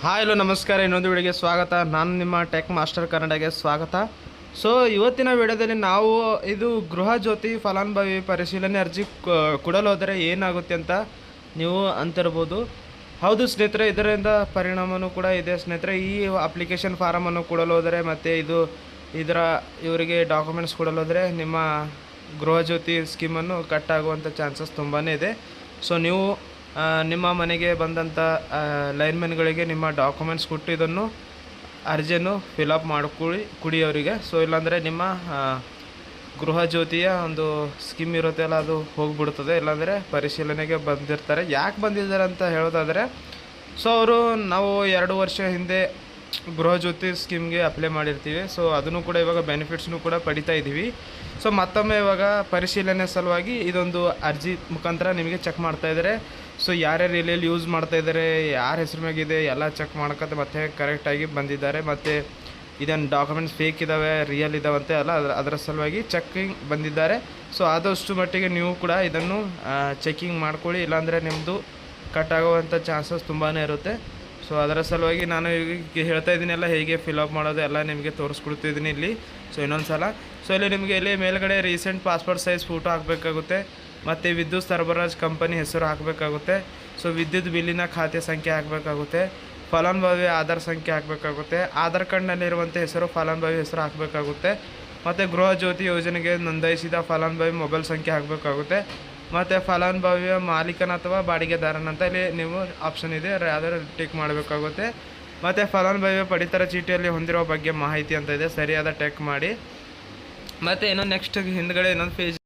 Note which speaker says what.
Speaker 1: Hi hello ನಮಸ್ಕಾರ. ಇನ್ನೊಂದು ವಿಡಿಯೋಗೆ ಸ್ವಾಗತ. ನಾನು ನಿಮ್ಮ ಟೆಕ್ ಮಾಸ್ಟರ್ ಕನ್ನಡಗೆ ಸ್ವಾಗತ. ಸೊ ಇವತ್ತಿನ ವಿಡಿಯೋದಲ್ಲಿ ನಾವು ಇದು ಗೃಹ ಜ್ಯೋತಿ ಫಲಾನುಭವಿ ಪರಿಶೀಲನೆ ಅರ್ಜಿ ಕೊಡಲು ಹೋದರೆ ಏನಾಗುತ್ತೆ ಅಂತ ನೀವು ಅಂತಿರ್ಬೋದು. ಹೌದು ಸ್ನೇಹಿತರೆ, ಇದರಿಂದ ಪರಿಣಾಮವೂ ಕೂಡ ಇದೆ ಸ್ನೇಹಿತರೆ. ಈ ಅಪ್ಲಿಕೇಶನ್ ಫಾರಮನ್ನು ಕೊಡಲು ಹೋದರೆ ಮತ್ತು ಇವರಿಗೆ ಡಾಕ್ಯುಮೆಂಟ್ಸ್ ಕೊಡಲು ಹೋದರೆ ನಿಮ್ಮ ಗೃಹ ಜ್ಯೋತಿ ಸ್ಕೀಮನ್ನು ಕಟ್ ಆಗುವಂಥ ಚಾನ್ಸಸ್ ತುಂಬಾ ಇದೆ. ಸೊ ನೀವು ನಿಮ್ಮ ಮನೆಗೆ ಬಂದಂಥ ಲೈನ್ಮೆನ್ಗಳಿಗೆ ನಿಮ್ಮ ಡಾಕ್ಯುಮೆಂಟ್ಸ್ ಕೊಟ್ಟು ಇದನ್ನು ಅರ್ಜಿಯನ್ನು ಫಿಲಪ್ ಕೊಡಿ ಅವರಿಗೆ. ಸೊ ಇಲ್ಲಾಂದರೆ ನಿಮ್ಮ ಗೃಹ ಜ್ಯೋತಿಯ ಒಂದು ಸ್ಕೀಮ್ ಇರುತ್ತೆ ಅಲ್ಲ, ಅದು ಹೋಗಿಬಿಡ್ತದೆ. ಇಲ್ಲಾಂದರೆ ಪರಿಶೀಲನೆಗೆ ಬಂದಿರ್ತಾರೆ. ಯಾಕೆ ಬಂದಿದ್ದಾರೆ ಅಂತ ಹೇಳೋದಾದರೆ, ಸೊ ನಾವು 2 ವರ್ಷ ಹಿಂದೆ ಗೃಹ ಜ್ಯೋತಿ ಸ್ಕೀಮ್ಗೆ ಅಪ್ಲೈ ಮಾಡಿರ್ತೀವಿ. ಸೊ ಅದನ್ನು ಕೂಡ ಇವಾಗ ಬೆನಿಫಿಟ್ಸ್ನು ಕೂಡ ಪಡಿತಾ ಇದ್ದೀವಿ. ಸೊ ಮತ್ತೊಮ್ಮೆ ಇವಾಗ ಪರಿಶೀಲನೆ ಸಲುವಾಗಿ ಇದೊಂದು ಅರ್ಜಿ ಮುಖಾಂತರ ನಿಮಗೆ ಚೆಕ್ ಮಾಡ್ತಾಯಿದ್ದಾರೆ. ಸೊ ಯಾರ್ಯಾರು ಎಲ್ಲೆಲ್ಲಿ ಯೂಸ್ ಮಾಡ್ತಾಯಿದ್ದಾರೆ, ಯಾರ ಹೆಸ್ರು ಮ್ಯಾಗಿದೆ ಎಲ್ಲ ಚೆಕ್ ಮಾಡ್ಕೊತ ಮತ್ತೆ ಕರೆಕ್ಟಾಗಿ ಬಂದಿದ್ದಾರೆ. ಮತ್ತು ಇದೇನು ಡಾಕ್ಯುಮೆಂಟ್ಸ್ ಫೇಕ್ ಇದ್ದಾವೆ ರಿಯಲ್ ಇದ್ದಾವಂತೆ ಅಲ್ಲ, ಅದರ ಸಲುವಾಗಿ ಚೆಕಿಂಗ್ ಬಂದಿದ್ದಾರೆ. ಸೊ ಆದಷ್ಟು ಮಟ್ಟಿಗೆ ನೀವು ಕೂಡ ಇದನ್ನು ಚೆಕಿಂಗ್ ಮಾಡ್ಕೊಳ್ಳಿ, ಇಲ್ಲಾಂದರೆ ನಿಮ್ಮದು ಕಟ್ ಆಗುವಂಥ ಚಾನ್ಸಸ್ ತುಂಬಾ ಇರುತ್ತೆ. ಸೊ ಅದರ ಸಲುವಾಗಿ ನಾನು ಈಗ ಹೇಳ್ತಾ ಇದ್ದೀನಲ್ಲ, ಹೇಗೆ ಫಿಲಪ್ ಮಾಡೋದು ಎಲ್ಲ ನಿಮಗೆ ತೋರಿಸ್ಕೊಡ್ತಿದ್ದೀನಿ ಇಲ್ಲಿ. ಸೊ ಇನ್ನೊಂದು ಸಲ, ಸೊ ಇಲ್ಲಿ ನಿಮಗೆ ಇಲ್ಲಿ ಮೇಲ್ಗಡೆ ರೀಸೆಂಟ್ ಪಾಸ್ಪೋರ್ಟ್ ಸೈಜ್ ಫೋಟೋ ಹಾಕಬೇಕಾಗುತ್ತೆ. ಮತ್ತು ವಿದ್ಯುತ್ ಸರಬರಾಜು ಕಂಪನಿ ಹೆಸರು ಹಾಕಬೇಕಾಗುತ್ತೆ. ಸೊ ವಿದ್ಯುತ್ ಬಿಲ್ಲಿನ ಖಾತೆ ಸಂಖ್ಯೆ ಹಾಕಬೇಕಾಗುತ್ತೆ. ಫಲಾನುಭವಿ ಆಧಾರ್ ಸಂಖ್ಯೆ ಹಾಕಬೇಕಾಗುತ್ತೆ. ಆಧಾರ್ ಕಾರ್ಡ್ನಲ್ಲಿರುವಂಥ ಹೆಸರು ಫಲಾನುಭವಿ ಹೆಸರು ಹಾಕಬೇಕಾಗುತ್ತೆ. ಮತ್ತು ಗೃಹ ಜ್ಯೋತಿ ಯೋಜನೆಗೆ ನೋಂದಾಯಿಸಿದ ಫಲಾನುಭವಿ ಮೊಬೈಲ್ ಸಂಖ್ಯೆ ಹಾಕಬೇಕಾಗುತ್ತೆ. ಮತ್ತು ಫಲಾನುಭವಿಯ ಮಾಲೀಕನ ಅಥವಾ ಬಾಡಿಗೆದಾರನಂತ ಇಲ್ಲಿ ನೀವು ಆಪ್ಷನ್ ಇದೆ, ಯಾವ್ದಾದ್ರು ಟಿಕ್ ಮಾಡಬೇಕಾಗುತ್ತೆ. ಮತ್ತು ಫಲಾನುಭವಿಯ ಪಡಿತರ ಚೀಟಿಯಲ್ಲಿ ಹೊಂದಿರುವ ಬಗ್ಗೆ ಮಾಹಿತಿ ಅಂತ ಇದೆ, ಸರಿಯಾದ ಟೆಕ್ ಮಾಡಿ. ಮತ್ತು ಇನ್ನೊಂದು ನೆಕ್ಸ್ಟ್ ಹಿಂದ್ಗಡೆ ಇನ್ನೊಂದು ಪೇಜ್